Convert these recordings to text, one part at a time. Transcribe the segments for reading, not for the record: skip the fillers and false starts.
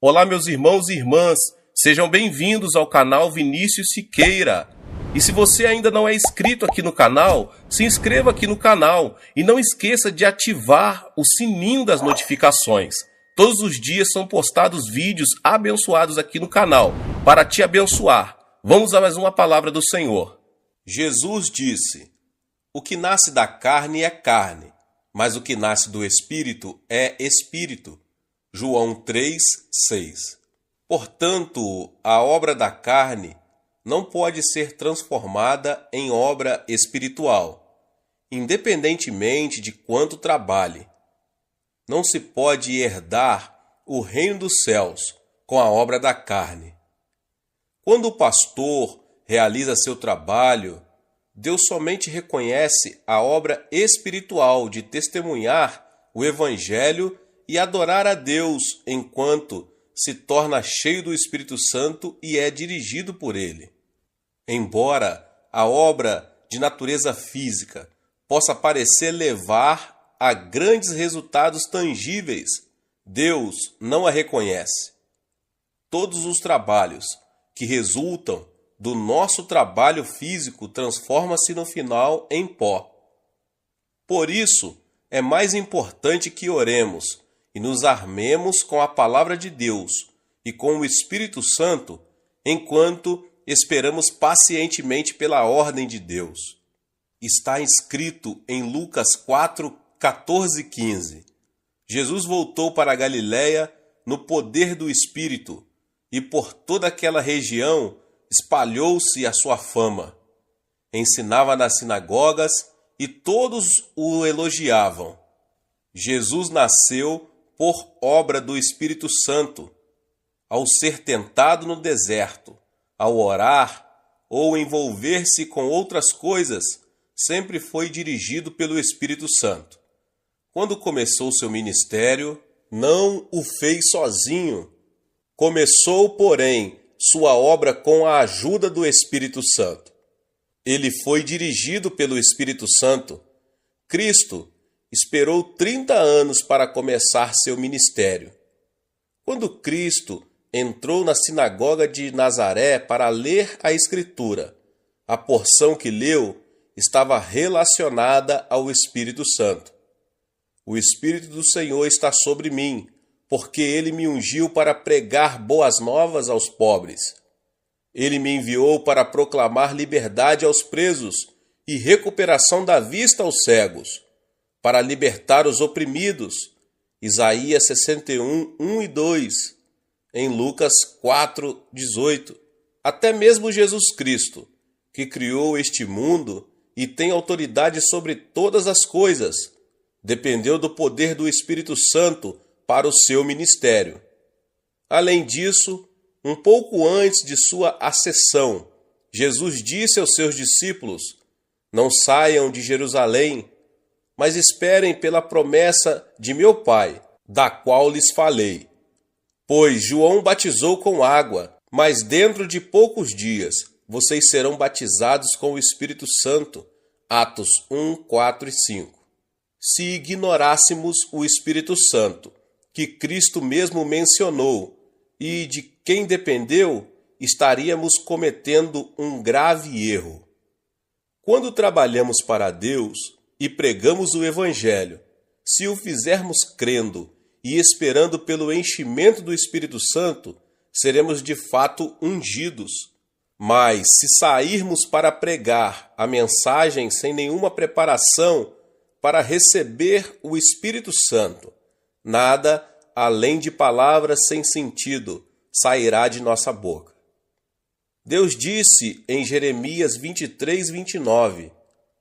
Olá, meus irmãos e irmãs, sejam bem-vindos ao canal Vinícius Siqueira. E se você ainda não é inscrito aqui no canal, se inscreva aqui no canal e não esqueça de ativar o sininho das notificações. Todos os dias são postados vídeos abençoados aqui no canal para te abençoar. Vamos a mais uma palavra do Senhor. Jesus disse: "O que nasce da carne é carne, mas o que nasce do Espírito é Espírito." João 3:6. Portanto, a obra da carne não pode ser transformada em obra espiritual, independentemente de quanto trabalhe. Não se pode herdar o reino dos céus com a obra da carne. Quando o pastor realiza seu trabalho, Deus somente reconhece a obra espiritual de testemunhar o Evangelho e adorar a Deus enquanto se torna cheio do Espírito Santo e é dirigido por ele. Embora a obra de natureza física possa parecer levar a grandes resultados tangíveis, Deus não a reconhece. Todos os trabalhos que resultam do nosso trabalho físico transformam-se no final em pó. Por isso, é mais importante que oremos e nos armemos com a palavra de Deus e com o Espírito Santo, enquanto esperamos pacientemente pela ordem de Deus. Está escrito em Lucas 4:14-15. Jesus voltou para a Galiléia no poder do Espírito, e por toda aquela região espalhou-se a sua fama. Ensinava nas sinagogas e todos o elogiavam. Jesus nasceu por obra do Espírito Santo. Ao ser tentado no deserto, ao orar ou envolver-se com outras coisas, sempre foi dirigido pelo Espírito Santo. Quando começou seu ministério, não o fez sozinho. Começou, porém, sua obra com a ajuda do Espírito Santo. Ele foi dirigido pelo Espírito Santo. Cristo esperou 30 anos para começar seu ministério. Quando Cristo entrou na sinagoga de Nazaré para ler a Escritura, a porção que leu estava relacionada ao Espírito Santo. O Espírito do Senhor está sobre mim, porque ele me ungiu para pregar boas novas aos pobres. Ele me enviou para proclamar liberdade aos presos e recuperação da vista aos cegos, para libertar os oprimidos. Isaías 61, 1 e 2. Em Lucas 4:18. Até mesmo Jesus Cristo, que criou este mundo e tem autoridade sobre todas as coisas, dependeu do poder do Espírito Santo para o seu ministério. Além disso, um pouco antes de sua ascensão, Jesus disse aos seus discípulos: "Não saiam de Jerusalém, mas esperem pela promessa de meu Pai, da qual lhes falei. Pois João batizou com água, mas dentro de poucos dias vocês serão batizados com o Espírito Santo." Atos 1, 4 e 5. Se ignorássemos o Espírito Santo, que Cristo mesmo mencionou, e de quem dependeu, estaríamos cometendo um grave erro. Quando trabalhamos para Deus e pregamos o Evangelho, se o fizermos crendo e esperando pelo enchimento do Espírito Santo, seremos de fato ungidos. Mas se sairmos para pregar a mensagem sem nenhuma preparação para receber o Espírito Santo, nada além de palavras sem sentido sairá de nossa boca. Deus disse em Jeremias 23:29,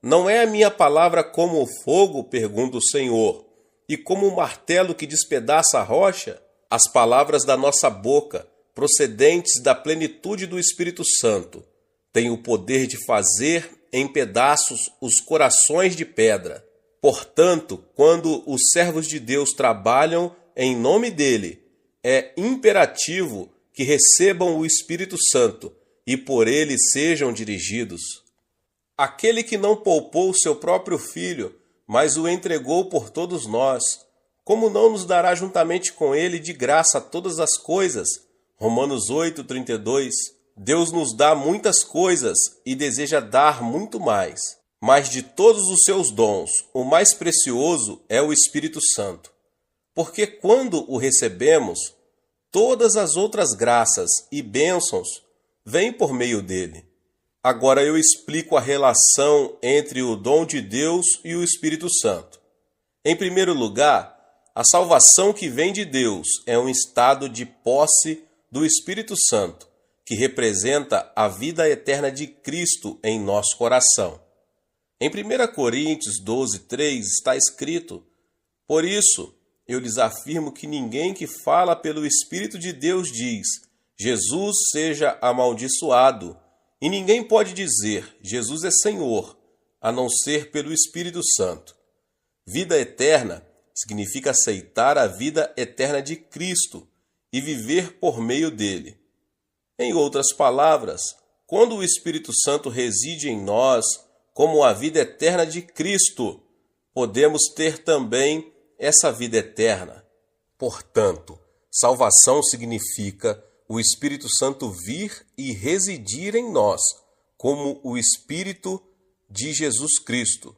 "Não é a minha palavra como o fogo, pergunta o Senhor, e como o martelo que despedaça a rocha?" As palavras da nossa boca, procedentes da plenitude do Espírito Santo, têm o poder de fazer em pedaços os corações de pedra. Portanto, quando os servos de Deus trabalham em nome dele, é imperativo que recebam o Espírito Santo e por ele sejam dirigidos. Aquele que não poupou seu próprio filho, mas o entregou por todos nós, como não nos dará juntamente com ele de graça todas as coisas? Romanos 8:32. Deus nos dá muitas coisas e deseja dar muito mais. Mas de todos os seus dons, o mais precioso é o Espírito Santo. Porque quando o recebemos, todas as outras graças e bênçãos vêm por meio dele. Agora eu explico a relação entre o dom de Deus e o Espírito Santo. Em primeiro lugar, a salvação que vem de Deus é um estado de posse do Espírito Santo, que representa a vida eterna de Cristo em nosso coração. Em 1 Coríntios 12:3 está escrito: Por isso, eu lhes afirmo que ninguém que fala pelo Espírito de Deus diz, Jesus seja amaldiçoado, e ninguém pode dizer, Jesus é Senhor, a não ser pelo Espírito Santo. Vida eterna significa aceitar a vida eterna de Cristo e viver por meio dele. Em outras palavras, quando o Espírito Santo reside em nós, como a vida eterna de Cristo, podemos ter também essa vida eterna. Portanto, salvação significa o Espírito Santo vir e residir em nós, como o Espírito de Jesus Cristo.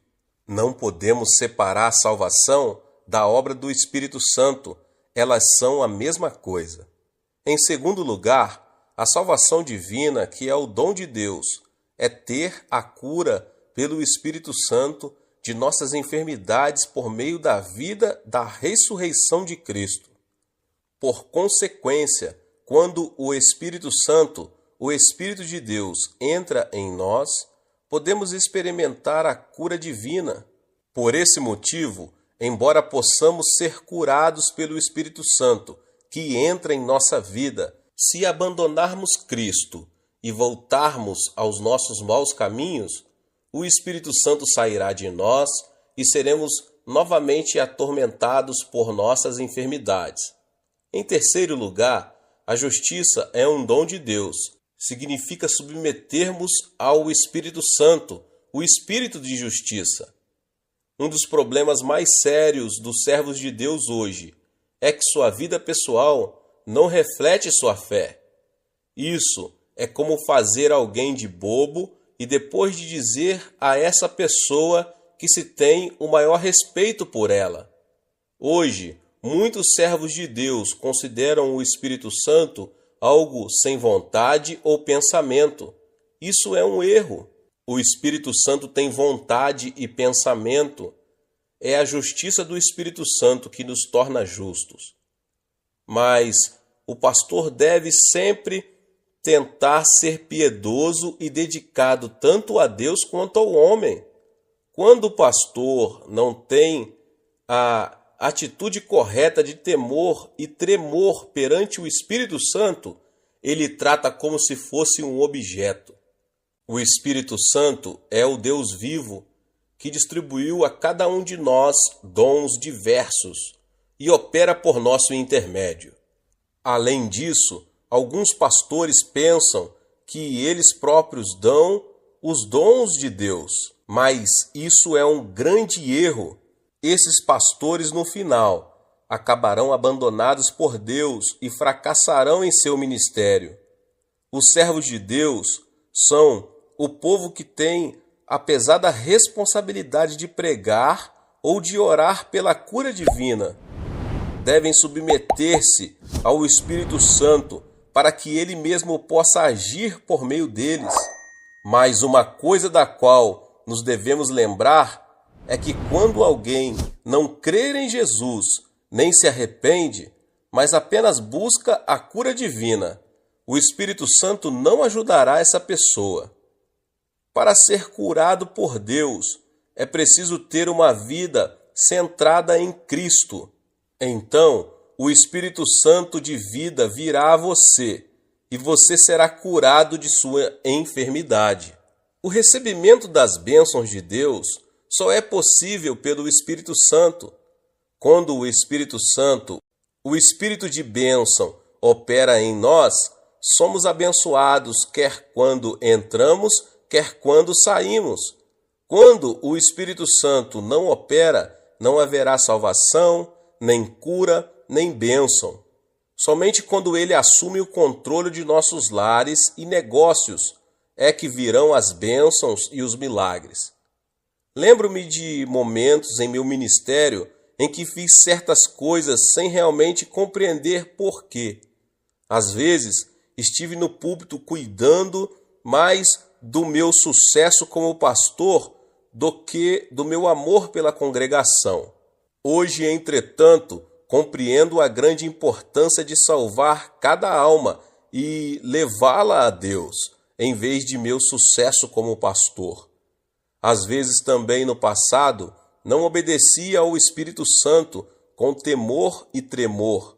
Não podemos separar a salvação da obra do Espírito Santo, elas são a mesma coisa. Em segundo lugar, a salvação divina, que é o dom de Deus, é ter a cura pelo Espírito Santo de nossas enfermidades por meio da vida da ressurreição de Cristo. Por consequência, quando o Espírito Santo, o Espírito de Deus, entra em nós, podemos experimentar a cura divina. Por esse motivo, embora possamos ser curados pelo Espírito Santo, que entra em nossa vida, se abandonarmos Cristo e voltarmos aos nossos maus caminhos, o Espírito Santo sairá de nós e seremos novamente atormentados por nossas enfermidades. Em terceiro lugar, a justiça é um dom de Deus. Significa submetermos ao Espírito Santo, o Espírito de justiça. Um dos problemas mais sérios dos servos de Deus hoje é que sua vida pessoal não reflete sua fé. Isso é como fazer alguém de bobo e depois de dizer a essa pessoa que se tem o maior respeito por ela. Hoje, muitos servos de Deus consideram o Espírito Santo algo sem vontade ou pensamento. Isso é um erro. O Espírito Santo tem vontade e pensamento. É a justiça do Espírito Santo que nos torna justos. Mas o pastor deve sempre tentar ser piedoso e dedicado tanto a Deus quanto ao homem. Quando o pastor não tem a atitude correta de temor e tremor perante o Espírito Santo, ele trata como se fosse um objeto. O Espírito Santo é o Deus vivo que distribuiu a cada um de nós dons diversos e opera por nosso intermédio. Além disso, alguns pastores pensam que eles próprios dão os dons de Deus, mas isso é um grande erro. Esses pastores, no final, acabarão abandonados por Deus e fracassarão em seu ministério. Os servos de Deus são o povo que tem a pesada responsabilidade de pregar ou de orar pela cura divina. Devem submeter-se ao Espírito Santo para que ele mesmo possa agir por meio deles. Mas uma coisa da qual nos devemos lembrar é que quando alguém não crer em Jesus, nem se arrepende, mas apenas busca a cura divina, o Espírito Santo não ajudará essa pessoa. Para ser curado por Deus, é preciso ter uma vida centrada em Cristo. Então, o Espírito Santo de vida virá a você e você será curado de sua enfermidade. O recebimento das bênçãos de Deus só é possível pelo Espírito Santo. Quando o Espírito Santo, o Espírito de bênção, opera em nós, somos abençoados quer quando entramos, quer quando saímos. Quando o Espírito Santo não opera, não haverá salvação, nem cura, nem bênção. Somente quando Ele assume o controle de nossos lares e negócios é que virão as bênçãos e os milagres. Lembro-me de momentos em meu ministério em que fiz certas coisas sem realmente compreender por quê. Às vezes, estive no púlpito cuidando mais do meu sucesso como pastor do que do meu amor pela congregação. Hoje, entretanto, compreendo a grande importância de salvar cada alma e levá-la a Deus, em vez de meu sucesso como pastor. Às vezes também no passado, não obedecia ao Espírito Santo com temor e tremor,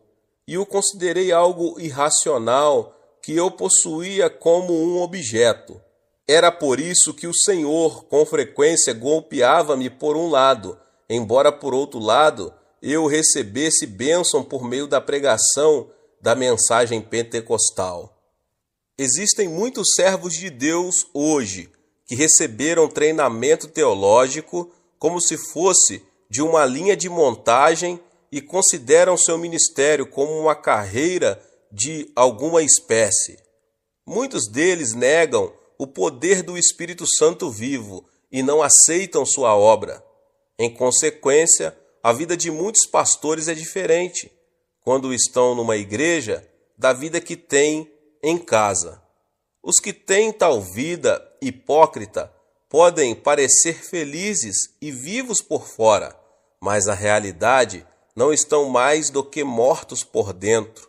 e o considerei algo irracional que eu possuía como um objeto. Era por isso que o Senhor, com frequência, golpeava-me por um lado, embora por outro lado eu recebesse bênção por meio da pregação da mensagem pentecostal. Existem muitos servos de Deus hoje que receberam treinamento teológico como se fosse de uma linha de montagem e consideram seu ministério como uma carreira de alguma espécie. Muitos deles negam o poder do Espírito Santo vivo e não aceitam sua obra. Em consequência, a vida de muitos pastores é diferente, quando estão numa igreja, da vida que têm em casa. Os que têm tal vida hipócrita podem parecer felizes e vivos por fora, mas na realidade não estão mais do que mortos por dentro.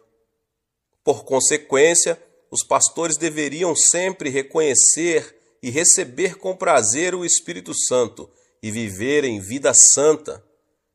Por consequência, os pastores deveriam sempre reconhecer e receber com prazer o Espírito Santo e viver em vida santa.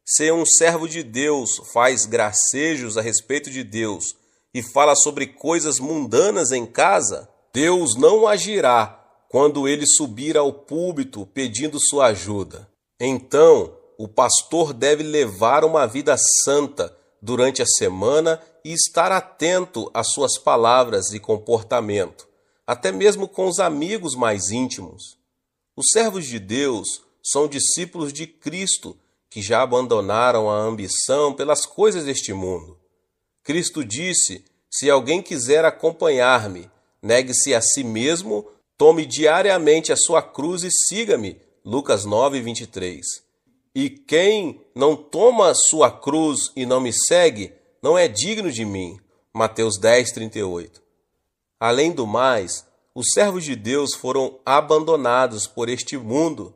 Se um servo de Deus faz gracejos a respeito de Deus e fala sobre coisas mundanas em casa, Deus não agirá quando ele subir ao púlpito pedindo sua ajuda. Então, o pastor deve levar uma vida santa durante a semana e estar atento às suas palavras e comportamento, até mesmo com os amigos mais íntimos. Os servos de Deus são discípulos de Cristo que já abandonaram a ambição pelas coisas deste mundo. Cristo disse: se alguém quiser acompanhar-me, negue-se a si mesmo, tome diariamente a sua cruz e siga-me. Lucas 9:23. E quem não toma sua cruz e não me segue, não é digno de mim. Mateus 10:38. Além do mais, os servos de Deus foram abandonados por este mundo.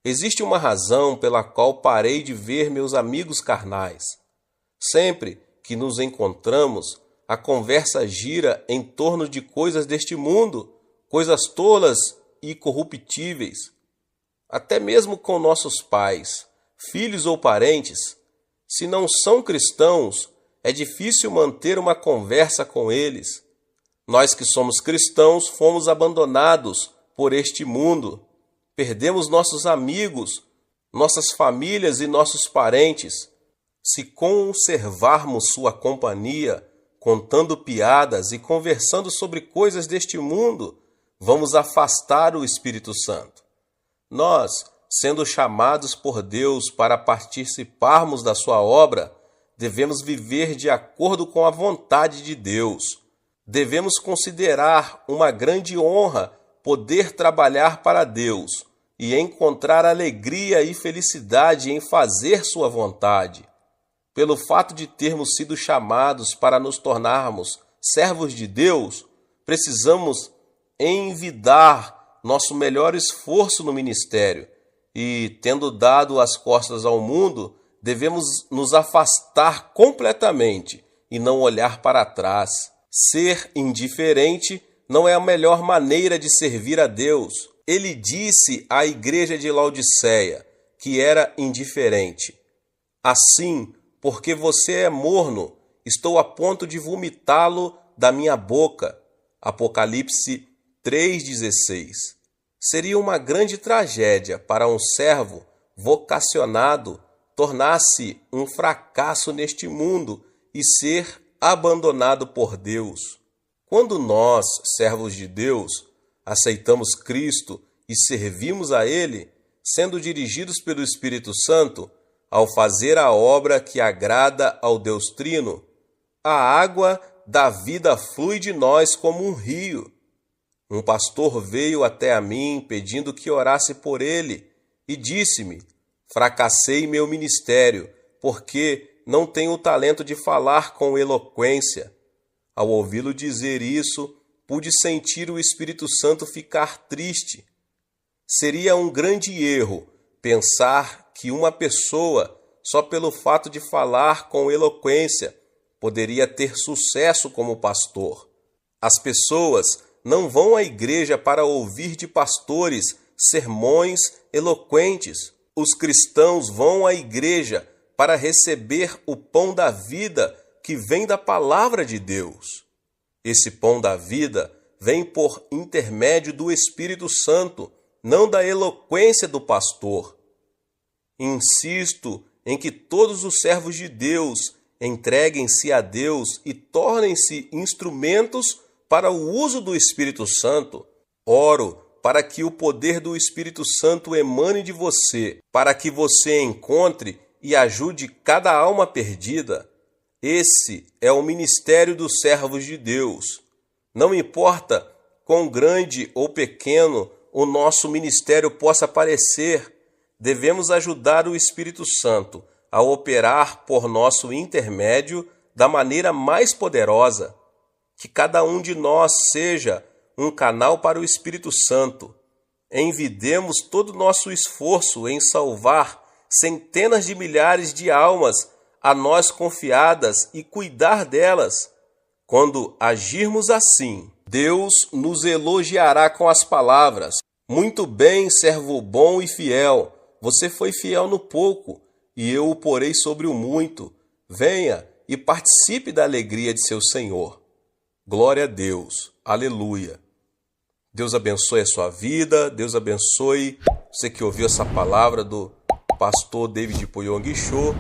Existe uma razão pela qual parei de ver meus amigos carnais. Sempre que nos encontramos, a conversa gira em torno de coisas deste mundo, coisas tolas e corruptíveis. Até mesmo com nossos pais, filhos ou parentes, se não são cristãos, é difícil manter uma conversa com eles. Nós que somos cristãos fomos abandonados por este mundo. Perdemos nossos amigos, nossas famílias e nossos parentes. Se conservarmos sua companhia, contando piadas e conversando sobre coisas deste mundo, vamos afastar o Espírito Santo. Nós, sendo chamados por Deus para participarmos da sua obra, devemos viver de acordo com a vontade de Deus. Devemos considerar uma grande honra poder trabalhar para Deus e encontrar alegria e felicidade em fazer sua vontade. Pelo fato de termos sido chamados para nos tornarmos servos de Deus, precisamos envidar nosso melhor esforço no ministério e, tendo dado as costas ao mundo, devemos nos afastar completamente e não olhar para trás. Ser indiferente não é a melhor maneira de servir a Deus. Ele disse à igreja de Laodiceia que era indiferente. Assim, porque você é morno, estou a ponto de vomitá-lo da minha boca. Apocalipse 3,16. Seria uma grande tragédia para um servo vocacionado tornar-se um fracasso neste mundo e ser abandonado por Deus. Quando nós, servos de Deus, aceitamos Cristo e servimos a Ele, sendo dirigidos pelo Espírito Santo, ao fazer a obra que agrada ao Deus Trino. A água da vida flui de nós como um rio. Um pastor veio até a mim pedindo que orasse por ele e disse-me: fracassei meu ministério, porque não tenho o talento de falar com eloquência. Ao ouvi-lo dizer isso, pude sentir o Espírito Santo ficar triste. Seria um grande erro pensar que uma pessoa, só pelo fato de falar com eloquência, poderia ter sucesso como pastor. As pessoas não vão à igreja para ouvir de pastores sermões eloquentes. Os cristãos vão à igreja para receber o pão da vida que vem da palavra de Deus. Esse pão da vida vem por intermédio do Espírito Santo, não da eloquência do pastor. Insisto em que todos os servos de Deus entreguem-se a Deus e tornem-se instrumentos para o uso do Espírito Santo. Oro para que o poder do Espírito Santo emane de você, para que você encontre e ajude cada alma perdida. Esse é o ministério dos servos de Deus. Não importa quão grande ou pequeno o nosso ministério possa parecer, devemos ajudar o Espírito Santo a operar por nosso intermédio da maneira mais poderosa. Que cada um de nós seja um canal para o Espírito Santo. Envidemos todo o nosso esforço em salvar centenas de milhares de almas a nós confiadas e cuidar delas. Quando agirmos assim, Deus nos elogiará com as palavras: muito bem, servo bom e fiel. Você foi fiel no pouco, e eu o porei sobre o muito. Venha e participe da alegria de seu Senhor. Glória a Deus. Aleluia. Deus abençoe a sua vida. Deus abençoe você que ouviu essa palavra do pastor David Poyong Cho.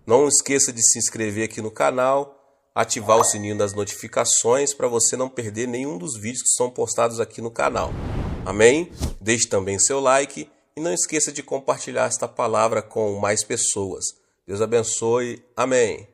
Não esqueça de se inscrever aqui no canal, ativar o sininho das notificações para você não perder nenhum dos vídeos que são postados aqui no canal. Amém? Deixe também seu like e não esqueça de compartilhar esta palavra com mais pessoas. Deus abençoe. Amém.